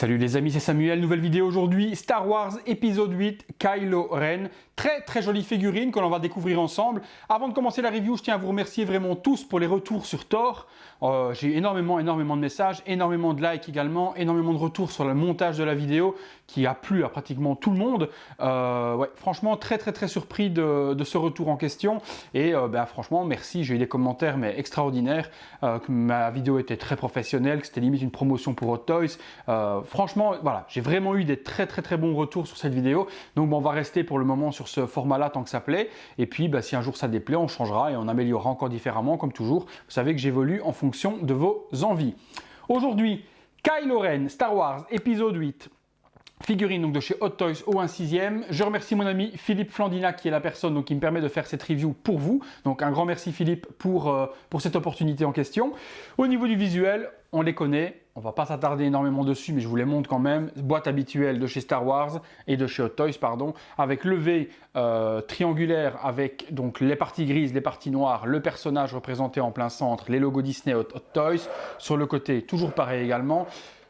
Salut les amis, c'est Samuel, nouvelle vidéo aujourd'hui, Star Wars épisode 8, Kylo Ren. Très jolie figurine que l'on va découvrir ensemble. Avant de commencer la review, je tiens à vous remercier vraiment tous pour les retours sur Thor. J'ai eu énormément de messages, énormément de likes également, énormément de retours sur le montage de la vidéo qui a plu à pratiquement tout le monde. Ouais, franchement, très surpris de ce retour en question. Et franchement, merci, j'ai eu des commentaires mais extraordinaires, que ma vidéo était très professionnelle, que c'était limite une promotion pour Hot Toys. Franchement, voilà, j'ai vraiment eu des très bons retours sur cette vidéo. Donc on va rester pour le moment sur ce format-là tant que ça plaît. Et puis, si un jour ça déplaît, on changera et on améliorera encore différemment, comme toujours. Vous savez que j'évolue en fonction de vos envies. Aujourd'hui, Kylo Ren, Star Wars, épisode 8. Figurine donc de chez Hot Toys au 1/6e. Je remercie mon ami Philippe Flandina qui est la personne qui me permet de faire cette review pour vous. Donc un grand merci Philippe pour cette opportunité en question. Au niveau du visuel, on les connaît. On ne va pas s'attarder énormément dessus, mais je vous les montre quand même. Boîte habituelle de chez Star Wars et de chez Hot Toys, pardon, avec levée triangulaire avec donc les parties grises, les parties noires, le personnage représenté en plein centre, les logos Disney Hot Toys. Sur le côté, toujours pareil également.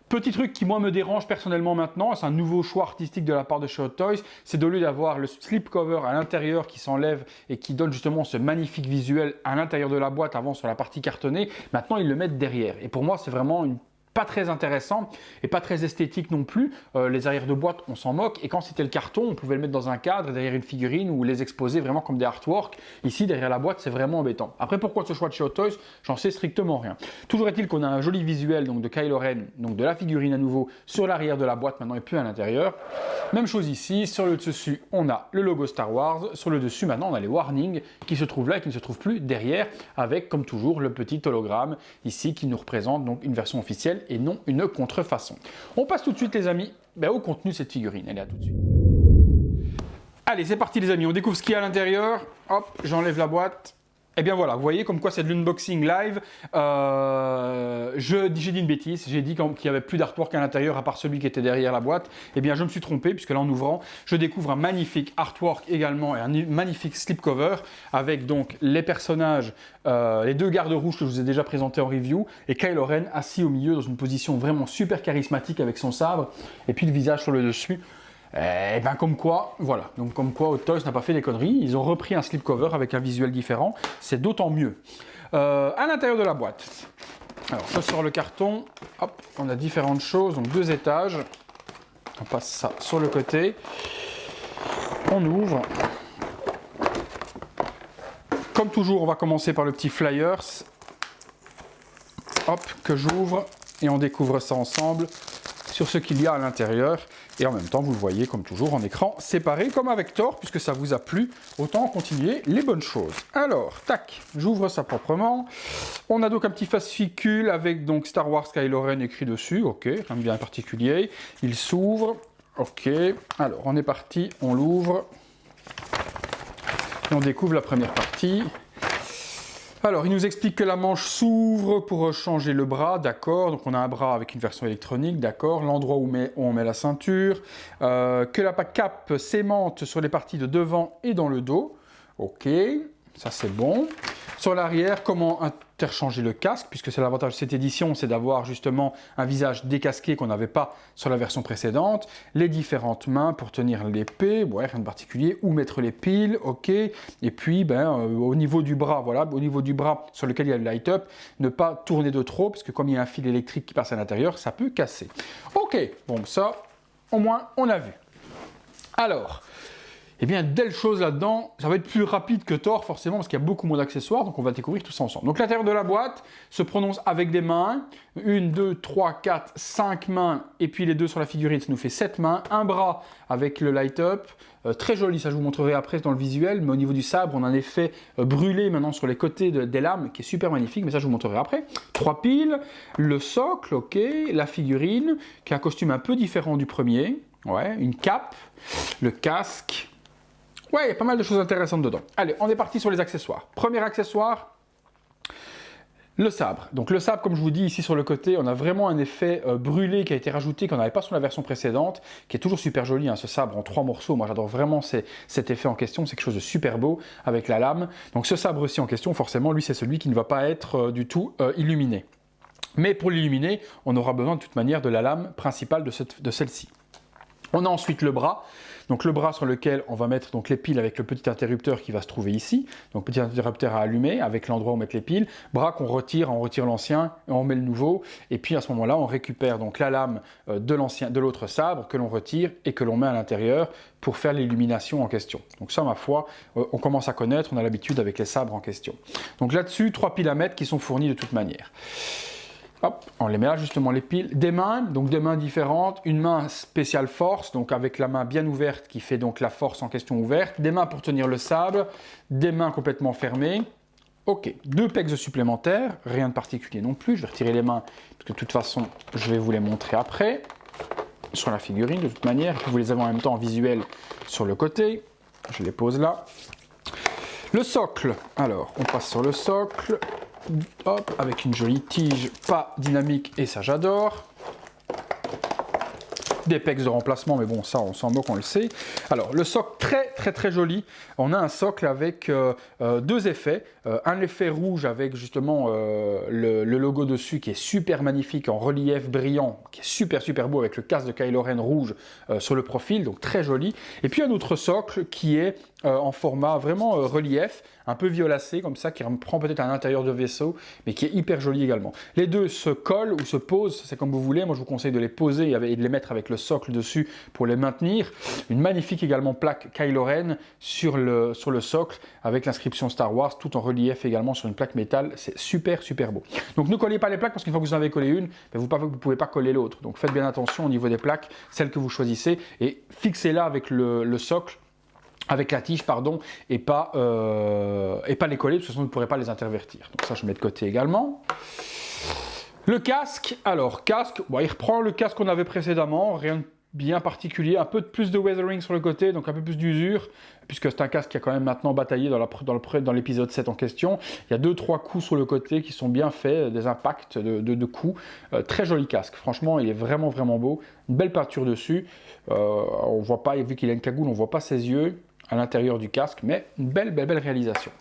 Petit truc qui moi me dérange personnellement maintenant, c'est un nouveau choix artistique de la part de chez Hot Toys, c'est de lieu d'avoir le slipcover à l'intérieur qui s'enlève et qui donne justement ce magnifique visuel à l'intérieur de la boîte avant sur la partie cartonnée, maintenant ils le mettent derrière. Et pour moi c'est vraiment pas très intéressant et pas très esthétique non plus. Les arrières de boîte, on s'en moque. Et quand c'était le carton, on pouvait le mettre dans un cadre derrière une figurine ou les exposer vraiment comme des artworks. Ici, derrière la boîte, c'est vraiment embêtant. Après, pourquoi ce choix de chez Hot Toys? J'en sais strictement rien. Toujours est-il qu'on a un joli visuel donc de Kylo Ren, donc de la figurine à nouveau sur l'arrière de la boîte maintenant et plus à l'intérieur. Même chose ici. Sur le dessus, on a le logo Star Wars. Sur le dessus, maintenant, on a les warnings qui se trouvent là et qui ne se trouvent plus derrière, avec comme toujours le petit hologramme ici qui nous représente donc une version officielle et non une contrefaçon. On passe tout de suite les amis au contenu de cette figurine, elle est là tout de suite. Allez c'est parti les amis, on découvre ce qu'il y a à l'intérieur. Hop, j'enlève la boîte. Et bien voilà, vous voyez comme quoi c'est de l'unboxing live. J'ai dit une bêtise, j'ai dit qu'il n'y avait plus d'artwork à l'intérieur à part celui qui était derrière la boîte. Et bien je me suis trompé puisque là en ouvrant, je découvre un magnifique artwork également et un magnifique slipcover avec donc les personnages, les deux gardes rouges que je vous ai déjà présentés en review et Kylo Ren assis au milieu dans une position vraiment super charismatique avec son sabre et puis le visage sur le dessus. Et bien comme quoi, voilà, donc comme quoi Hot Toys n'a pas fait des conneries, ils ont repris un slipcover avec un visuel différent, c'est d'autant mieux. À l'intérieur de la boîte, alors je sors le carton, hop, on a différentes choses, donc 2 étages, on passe ça sur le côté, on ouvre. Comme toujours, on va commencer par le petit flyers, hop, que j'ouvre et on découvre ça ensemble sur ce qu'il y a à l'intérieur. Et en même temps, vous le voyez comme toujours en écran séparé, comme avec Thor, puisque ça vous a plu, autant continuer les bonnes choses. Alors, tac, j'ouvre ça proprement. On a donc un petit fascicule avec donc Star Wars Kylo Ren écrit dessus, ok, rien de bien particulier. Il s'ouvre, ok. Alors, on est parti, on l'ouvre. Et on découvre la première partie. Alors, il nous explique que la manche s'ouvre pour changer le bras, d'accord. Donc, on a un bras avec une version électronique, d'accord. L'endroit où on met la ceinture. Que la cape s'aimante sur les parties de devant et dans le dos. Ok, ça c'est bon. Sur l'arrière, comment interchanger le casque, puisque c'est l'avantage de cette édition, c'est d'avoir justement un visage décasqué qu'on n'avait pas sur la version précédente. Les différentes mains pour tenir l'épée, ouais, rien de particulier, où mettre les piles, ok. Et puis, au niveau du bras, voilà, au niveau du bras sur lequel il y a le light-up, ne pas tourner de trop, parce que comme il y a un fil électrique qui passe à l'intérieur, ça peut casser. Ok, bon, ça, au moins, on a vu. Alors, eh bien, belle chose là-dedans, ça va être plus rapide que Thor forcément parce qu'il y a beaucoup moins d'accessoires, donc on va découvrir tout ça ensemble. Donc l'intérieur de la boîte se prononce avec des mains, 1, 2, 3, 4, 5 mains, et puis les deux sur la figurine, ça nous fait 7 mains, un bras avec le light-up, très joli, ça je vous montrerai après dans le visuel, mais au niveau du sabre, on a un effet brûlé maintenant sur les côtés des lames, qui est super magnifique, mais ça je vous montrerai après. 3 piles, le socle, ok, la figurine, qui a un costume un peu différent du premier, ouais, une cape, le casque. Ouais, il y a pas mal de choses intéressantes dedans. Allez, on est parti sur les accessoires. Premier accessoire, le sabre. Donc le sabre, comme je vous dis ici sur le côté, on a vraiment un effet brûlé qui a été rajouté, qu'on n'avait pas sur la version précédente, qui est toujours super joli, hein, ce sabre en 3 morceaux. Moi j'adore vraiment cet effet en question, c'est quelque chose de super beau avec la lame. Donc ce sabre aussi en question, forcément, lui c'est celui qui ne va pas être du tout illuminé. Mais pour l'illuminer, on aura besoin de toute manière de la lame principale de celle-ci. On a ensuite le bras. Donc le bras sur lequel on va mettre donc les piles avec le petit interrupteur qui va se trouver ici. Donc petit interrupteur à allumer avec l'endroit où mettre les piles. Bras qu'on retire, on retire l'ancien, on met le nouveau. Et puis à ce moment-là, on récupère donc la lame de l'autre sabre que l'on retire et que l'on met à l'intérieur pour faire l'illumination en question. Donc ça, ma foi, on commence à connaître, on a l'habitude avec les sabres en question. Donc là-dessus, 3 piles à mettre qui sont fournies de toute manière. Hop, on les met là justement les piles, des mains, donc des mains différentes, une main spéciale force, donc avec la main bien ouverte qui fait donc la force en question ouverte, des mains pour tenir le sabre, des mains complètement fermées. Ok, 2 pegs supplémentaires, rien de particulier non plus, je vais retirer les mains parce que de toute façon je vais vous les montrer après, sur la figurine de toute manière, et puis vous les avez en même temps en visuel sur le côté, je les pose là. Le socle, alors on passe sur le socle. Hop, avec une jolie tige, pas dynamique, et ça j'adore. Des pegs de remplacement, mais bon, ça on s'en moque, on le sait. Alors, le socle très joli. On a un socle avec 2 effets. Un effet rouge avec justement le logo dessus qui est super magnifique, en relief brillant, qui est super beau avec le casque de Kylo Ren rouge sur le profil, donc très joli. Et puis un autre socle qui est en format vraiment relief, un peu violacé comme ça, qui reprend peut-être un intérieur de vaisseau, mais qui est hyper joli également. Les deux se collent ou se posent, c'est comme vous voulez. Moi je vous conseille de les poser et de les mettre avec le socle dessus pour les maintenir. Une magnifique également plaque Kylo Ren sur le socle avec l'inscription Star Wars, tout en relief également sur une plaque métal. C'est super beau. Donc ne collez pas les plaques parce qu'une fois que vous en avez collé une, vous ne pouvez pas coller l'autre. Donc faites bien attention au niveau des plaques, celles que vous choisissez, et fixez-la avec le socle, avec la tige, pardon, et pas les coller, de toute façon vous ne pourrez pas les intervertir. Donc ça je mets de côté également. Le casque, alors casque, bon, il reprend le casque qu'on avait précédemment, rien de bien particulier, un peu plus de weathering sur le côté, donc un peu plus d'usure, puisque c'est un casque qui a quand même maintenant bataillé dans l'épisode 7 en question. Il y a 2-3 coups sur le côté qui sont bien faits, des impacts de coups. Très joli casque, franchement il est vraiment beau, une belle peinture dessus, on voit pas, vu qu'il a une cagoule, on voit pas ses yeux à l'intérieur du casque, mais une belle réalisation.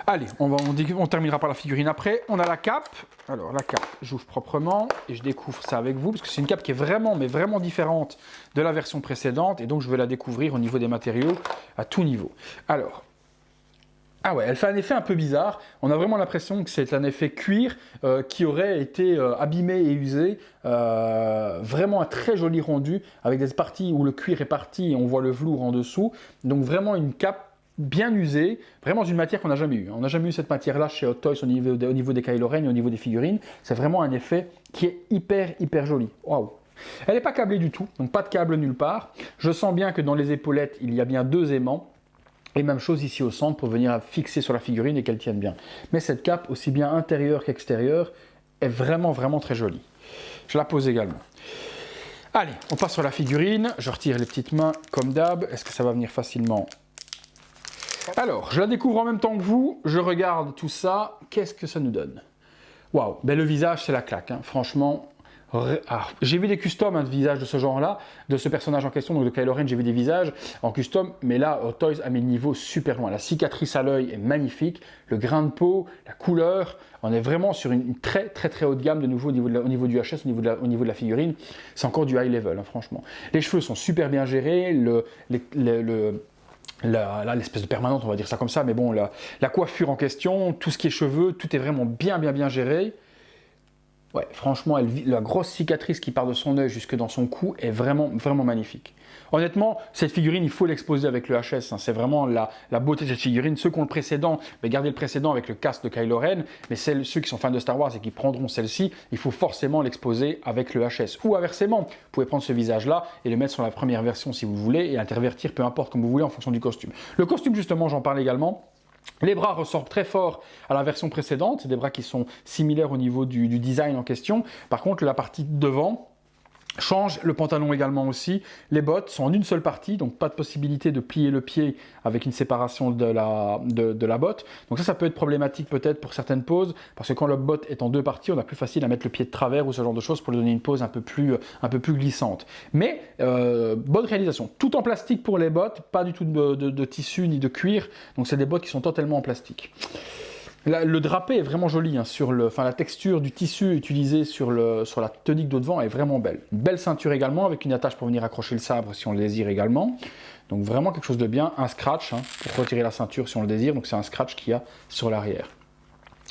Allez, on terminera par la figurine après. On a la cape. Alors la cape, j'ouvre proprement et je découvre ça avec vous parce que c'est une cape qui est vraiment différente de la version précédente et donc je vais la découvrir au niveau des matériaux à tout niveau. Alors, ah ouais, elle fait un effet un peu bizarre. On a vraiment l'impression que c'est un effet cuir qui aurait été abîmé et usé. Vraiment un très joli rendu avec des parties où le cuir est parti et on voit le velours en dessous. Donc vraiment une cape bien usée, vraiment d'une matière qu'on n'a jamais eue. On n'a jamais eu cette matière-là chez Hot Toys au niveau des Kylo Ren et au niveau des figurines. C'est vraiment un effet qui est hyper joli. Waouh! Elle n'est pas câblée du tout, donc pas de câble nulle part. Je sens bien que dans les épaulettes, il y a bien 2 aimants. Et même chose ici au centre pour venir fixer sur la figurine et qu'elle tienne bien. Mais cette cape, aussi bien intérieure qu'extérieure, est vraiment très jolie. Je la pose également. Allez, on passe sur la figurine. Je retire les petites mains comme d'hab. Est-ce que ça va venir facilement ? Alors, je la découvre en même temps que vous, je regarde tout ça, qu'est-ce que ça nous donne? Waouh, ben le visage c'est la claque, hein. Franchement, j'ai vu des customs de visages de ce genre-là, de ce personnage en question, donc de Kylo Ren, j'ai vu des visages en custom, mais là, Hot Toys a mis le niveau super loin. La cicatrice à l'œil est magnifique, le grain de peau, la couleur, on est vraiment sur une très haut de gamme de nouveau au niveau du HS, au niveau de la figurine, c'est encore du high level, hein, franchement. Les cheveux sont super bien gérés, l'espèce de permanente, on va dire ça comme ça, mais bon, la coiffure en question, tout ce qui est cheveux, tout est vraiment bien géré. Ouais, franchement, la grosse cicatrice qui part de son œil jusque dans son cou est vraiment magnifique. Honnêtement, cette figurine, il faut l'exposer avec le HS, hein. C'est vraiment la beauté de cette figurine. Ceux qui ont le précédent, gardez le précédent avec le casque de Kylo Ren, mais ceux qui sont fans de Star Wars et qui prendront celle-ci, il faut forcément l'exposer avec le HS. Ou inversement, vous pouvez prendre ce visage-là et le mettre sur la première version si vous voulez et intervertir peu importe comme vous voulez en fonction du costume. Le costume, justement, j'en parle également. Les bras ressortent très fort à la version précédente, c'est des bras qui sont similaires au niveau du design en question. Par contre, la partie devant change, le pantalon également aussi. Les bottes sont en une seule partie, donc pas de possibilité de plier le pied avec une séparation de la botte. Donc ça peut être problématique peut-être pour certaines poses, parce que quand la botte est en 2 parties, on a plus facile à mettre le pied de travers ou ce genre de choses pour lui donner une pose un peu plus glissante. Mais bonne réalisation. Tout en plastique pour les bottes, pas du tout de tissu ni de cuir, donc c'est des bottes qui sont totalement en plastique. Le drapé est vraiment joli, hein, la texture du tissu utilisé sur la tunique de devant est vraiment belle. Une belle ceinture également, avec une attache pour venir accrocher le sabre si on le désire également. Donc vraiment quelque chose de bien, un scratch hein, pour retirer la ceinture si on le désire, donc c'est un scratch qu'il y a sur l'arrière.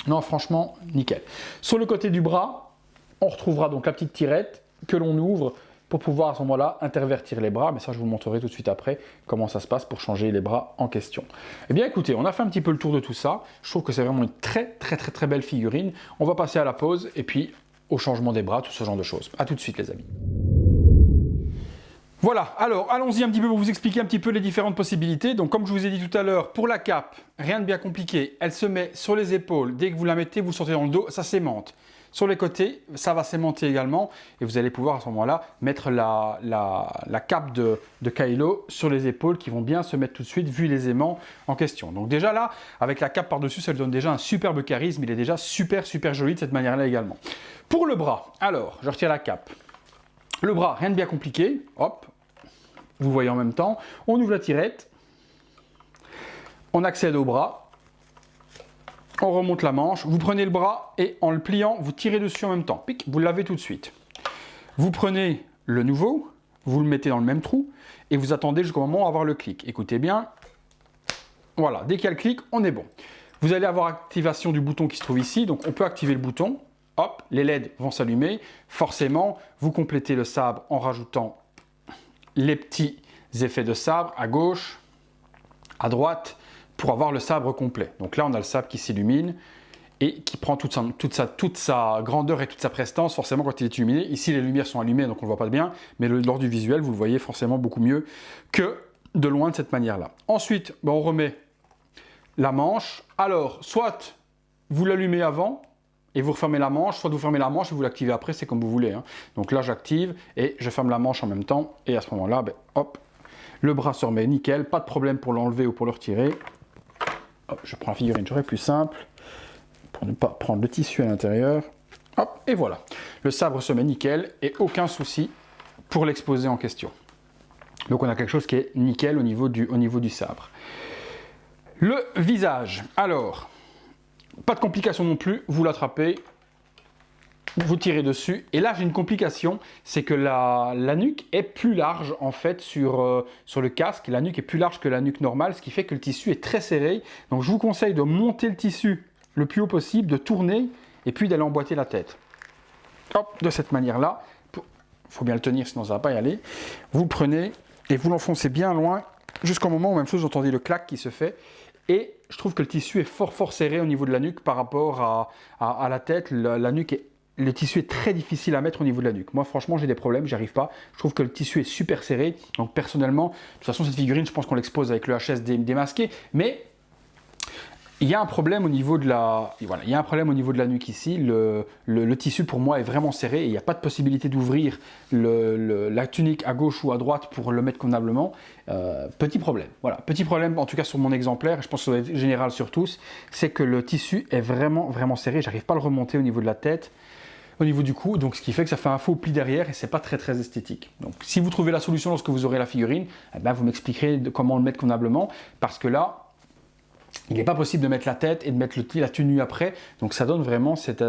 Non, franchement, nickel. Sur le côté du bras, on retrouvera donc la petite tirette que l'on ouvre pour pouvoir à ce moment-là intervertir les bras, mais ça je vous montrerai tout de suite après comment ça se passe pour changer les bras en question. Eh bien écoutez, on a fait un petit peu le tour de tout ça, je trouve que c'est vraiment une très belle figurine. On va passer à la pause et puis au changement des bras, tout ce genre de choses. A tout de suite les amis. Voilà, alors allons-y un petit peu pour vous expliquer un petit peu les différentes possibilités. Donc comme je vous ai dit tout à l'heure, pour la cape, rien de bien compliqué, elle se met sur les épaules, dès que vous la mettez, vous le sortez dans le dos, ça s'aimante. Sur les côtés, ça va s'aimanter également et vous allez pouvoir à ce moment-là mettre la cape de Kylo sur les épaules qui vont bien se mettre tout de suite vu les aimants en question. Donc déjà là, avec la cape par-dessus, ça lui donne déjà un superbe charisme, il est déjà super joli de cette manière-là également. Pour le bras, alors, je retire la cape. Le bras, rien de bien compliqué, hop, vous voyez en même temps, on ouvre la tirette, on accède au bras, on remonte la manche, vous prenez le bras et en le pliant, vous tirez dessus en même temps. Pic, vous l'avez tout de suite. Vous prenez le nouveau, vous le mettez dans le même trou et vous attendez jusqu'au moment où on va avoir le clic. Écoutez bien, voilà, dès qu'il y a le clic, on est bon. Vous allez avoir activation du bouton qui se trouve ici, donc on peut activer le bouton, hop, les LED vont s'allumer. Forcément, vous complétez le sabre en rajoutant les petits effets de sabre à gauche, à droite, pour avoir le sabre complet. Donc là, on a le sabre qui s'illumine et qui prend toute sa grandeur et toute sa prestance, forcément, quand il est illuminé. Ici, les lumières sont allumées, donc on ne le voit pas bien, mais lors du visuel, vous le voyez forcément beaucoup mieux que de loin de cette manière-là. Ensuite, on remet la manche. Alors, soit vous l'allumez avant et vous refermez la manche, soit vous fermez la manche et vous l'activez après, c'est comme vous voulez. Hein. Donc là, j'active et je ferme la manche en même temps. Et à ce moment-là, hop, le bras se remet nickel, pas de problème pour l'enlever ou pour le retirer. Hop, je prends la figurine, j'aurais plus simple, pour ne pas prendre le tissu à l'intérieur. Hop, et voilà. Le sabre se met nickel et aucun souci pour l'exposer en question. Donc on a quelque chose qui est nickel au niveau du sabre. Le visage, alors, pas de complication non plus, vous l'attrapez, vous tirez dessus, et là j'ai une complication, c'est que la nuque est plus large en fait sur le casque, la nuque est plus large que la nuque normale, ce qui fait que le tissu est très serré, donc je vous conseille de monter le tissu le plus haut possible, de tourner, et puis d'aller emboîter la tête. Hop, de cette manière-là, il faut bien le tenir sinon ça ne va pas y aller, vous le prenez et vous l'enfoncez bien loin, jusqu'au moment où même chose vous entendez le clac qui se fait, et je trouve que le tissu est fort serré au niveau de la nuque par rapport à la tête, le tissu est très difficile à mettre au niveau de la nuque. Moi, franchement, j'ai des problèmes, j'y arrive pas. Je trouve que le tissu est super serré. Donc, personnellement, de toute façon, cette figurine, je pense qu'on l'expose avec le HS démasqué. Mais il y a un problème au niveau de la, voilà, il y a un problème au niveau de la nuque ici. Le tissu, pour moi, est vraiment serré et il n'y a pas de possibilité d'ouvrir la tunique à gauche ou à droite pour le mettre convenablement. Petit problème. Voilà, petit problème, en tout cas sur mon exemplaire, et je pense que ça va être général sur tous, c'est que le tissu est vraiment serré. J'arrive pas à le remonter au niveau de la tête, au niveau du cou, donc ce qui fait que ça fait un faux pli derrière et c'est pas très esthétique. Donc si vous trouvez la solution lorsque vous aurez la figurine, eh ben, vous m'expliquerez comment le mettre convenablement, parce que là, il n'est pas possible de mettre la tête et de mettre la tenue après, donc ça donne vraiment cet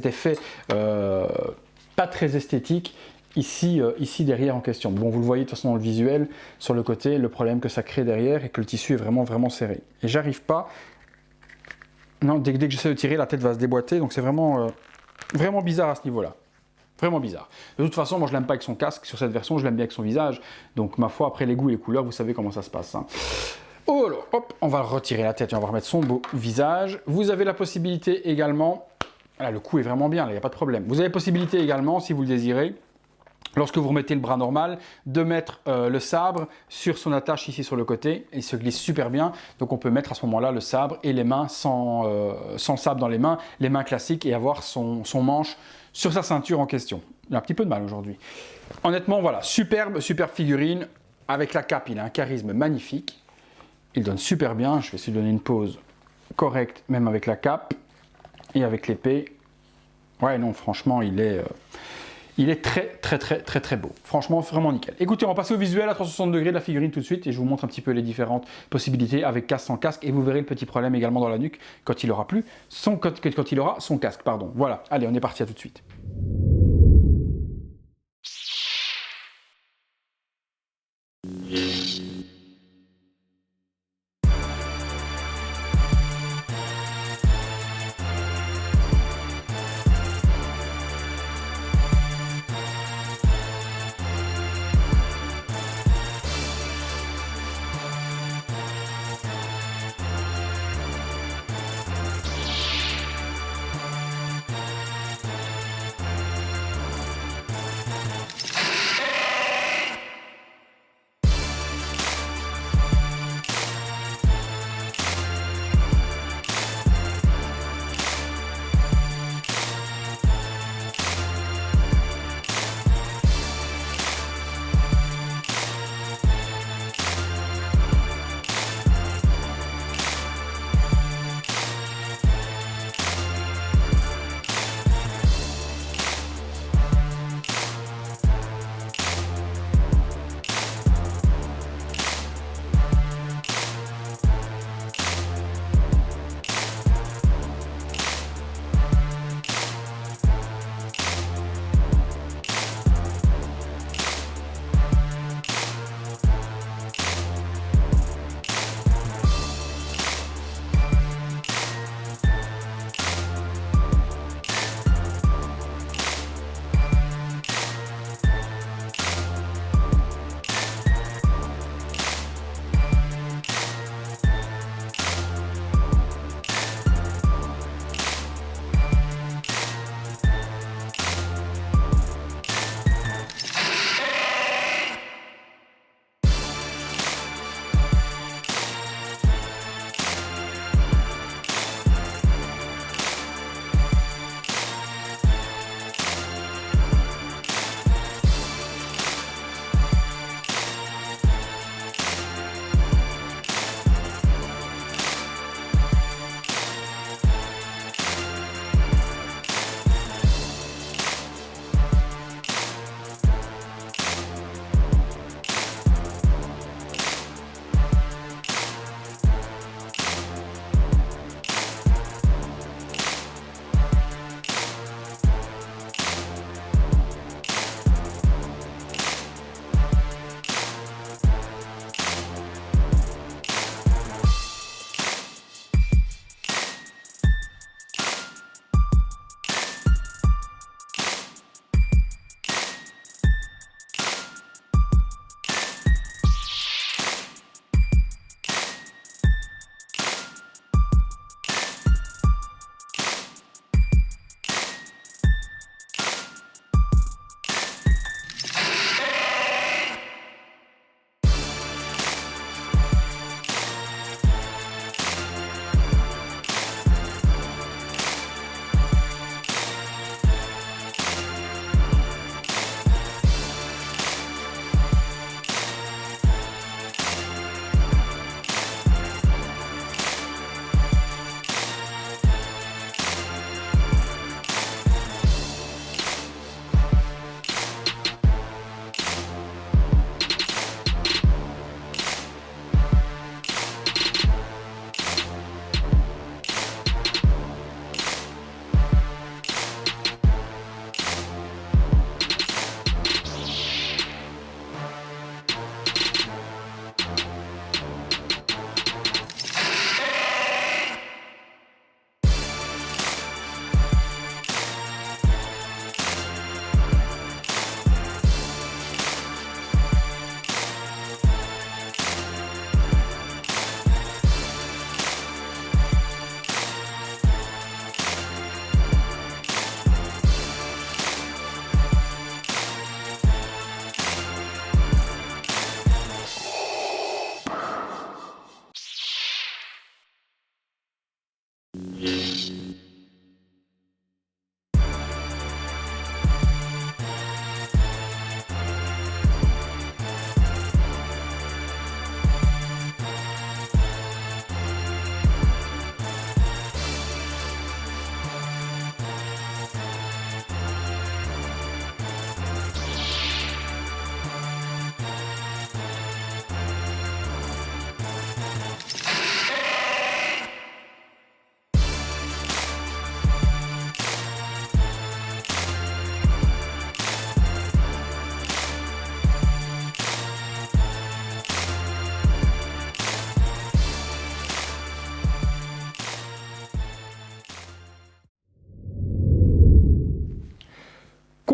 effet pas très esthétique ici derrière en question. Bon, vous le voyez de toute façon dans le visuel, sur le côté, le problème que ça crée derrière et que le tissu est vraiment serré. Et j'arrive pas, non, dès que j'essaie de tirer, la tête va se déboîter, donc c'est vraiment bizarre à ce niveau-là. Vraiment bizarre. De toute façon, moi je l'aime pas avec son casque, sur cette version, je l'aime bien avec son visage, donc ma foi, après les goûts et les couleurs, vous savez comment ça se passe. Hein. Oh là, hop, on va retirer la tête et on va remettre son beau visage. Vous avez la possibilité également, là le coup est vraiment bien, il n'y a pas de problème. Vous avez la possibilité également, si vous le désirez, lorsque vous remettez le bras normal, de mettre le sabre sur son attache ici sur le côté, il se glisse super bien, donc on peut mettre à ce moment-là le sabre et les mains sans sabre dans les mains classiques et avoir son manche sur sa ceinture en question. Il a un petit peu de mal aujourd'hui. Honnêtement, voilà, superbe figurine, avec la cape, il a un charisme magnifique. Il donne super bien, je vais essayer de donner une pose correcte, même avec la cape et avec l'épée. Ouais, non, franchement, il Il est très beau. Franchement, vraiment nickel. Écoutez, on va passer au visuel à 360 degrés de la figurine tout de suite et je vous montre un petit peu les différentes possibilités avec casque, sans casque et vous verrez le petit problème également dans la nuque quand il aura son casque. Pardon. Voilà, allez, on est parti, à tout de suite.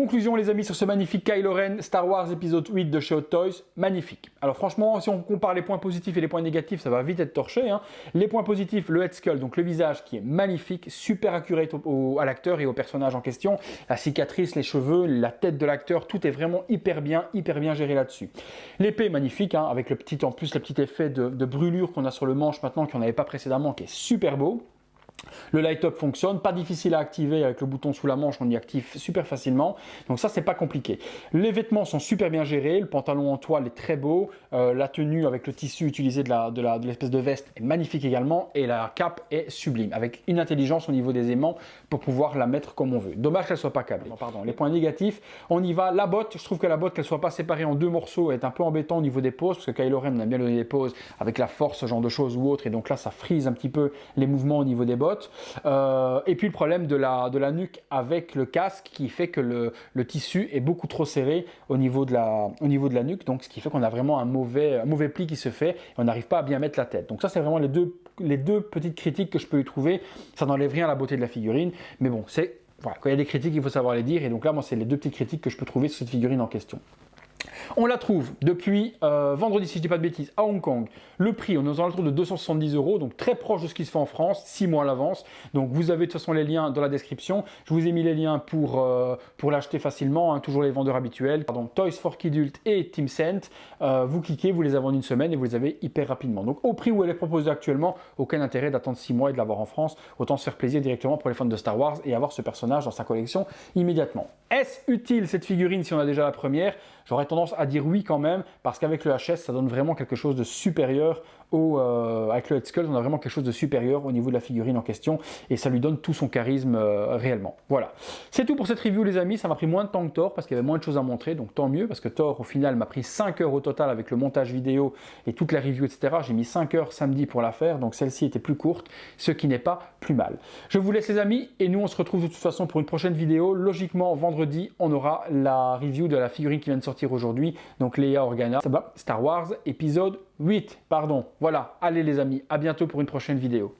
Conclusion les amis sur ce magnifique Kylo Ren Star Wars épisode 8 de chez Hot Toys, magnifique. Alors franchement, si on compare les points positifs et les points négatifs, ça va vite être torché. Hein. Les points positifs, le head sculpt, donc le visage qui est magnifique, super accurate à l'acteur et au personnage en question. La cicatrice, les cheveux, la tête de l'acteur, tout est vraiment hyper bien géré là-dessus. L'épée magnifique, hein, avec en plus le petit effet de brûlure qu'on a sur le manche maintenant, qu'on n'avait pas précédemment, qui est super beau. Le light up fonctionne, pas difficile à activer avec le bouton sous la manche, on y active super facilement, donc ça c'est pas compliqué. Les vêtements sont super bien gérés, le pantalon en toile est très beau, la tenue avec le tissu utilisé de l'espèce de veste est magnifique également, et la cape est sublime, avec une intelligence au niveau des aimants pour pouvoir la mettre comme on veut. Dommage qu'elle soit pas câblée. Pardon. Les points négatifs, on y va, la botte, je trouve que la botte qu'elle soit pas séparée en deux morceaux est un peu embêtant au niveau des poses, parce que Kylo Ren on a bien donné des poses avec la force, ce genre de choses ou autre, et donc là ça frise un petit peu les mouvements au niveau des bottes. Et puis le problème de la nuque avec le casque qui fait que le tissu est beaucoup trop serré au niveau de la nuque, donc ce qui fait qu'on a vraiment un mauvais pli qui se fait et on n'arrive pas à bien mettre la tête. Donc ça c'est vraiment les deux petites critiques que je peux y trouver. Ça n'enlève rien à la beauté de la figurine, mais bon, voilà, quand il y a des critiques il faut savoir les dire, et donc là moi c'est les deux petites critiques que je peux trouver sur cette figurine en question. On la trouve depuis vendredi, si je ne dis pas de bêtises, à Hong Kong. Le prix, on est aux alentours de 270 €, donc très proche de ce qui se fait en France, 6 mois à l'avance. Donc vous avez de toute façon les liens dans la description. Je vous ai mis les liens pour l'acheter facilement, hein, toujours les vendeurs habituels. Pardon, Toys for Kidult et Team Scent. Vous cliquez, vous les avez en une semaine et vous les avez hyper rapidement. Donc au prix où elle est proposée actuellement, aucun intérêt d'attendre 6 mois et de l'avoir en France. Autant se faire plaisir directement pour les fans de Star Wars et avoir ce personnage dans sa collection immédiatement. Est-ce utile cette figurine si on a déjà la première? J'aurais tendance à dire oui quand même, parce qu'avec le HS, ça donne vraiment quelque chose de supérieur avec le head sculpt, on a vraiment quelque chose de supérieur au niveau de la figurine en question, et ça lui donne tout son charisme réellement. Voilà, c'est tout pour cette review les amis. Ça m'a pris moins de temps que Thor, parce qu'il y avait moins de choses à montrer, donc tant mieux, parce que Thor au final m'a pris 5 heures au total avec le montage vidéo et toute la review, etc. J'ai mis 5 heures samedi pour la faire, donc celle-ci était plus courte, ce qui n'est pas plus mal. Je vous laisse les amis, et nous on se retrouve de toute façon pour une prochaine vidéo. Logiquement vendredi, on aura la review de la figurine qui vient de sortir aujourd'hui, donc Leia Organa, Star Wars épisode 8, pardon. Voilà, allez les amis, à bientôt pour une prochaine vidéo.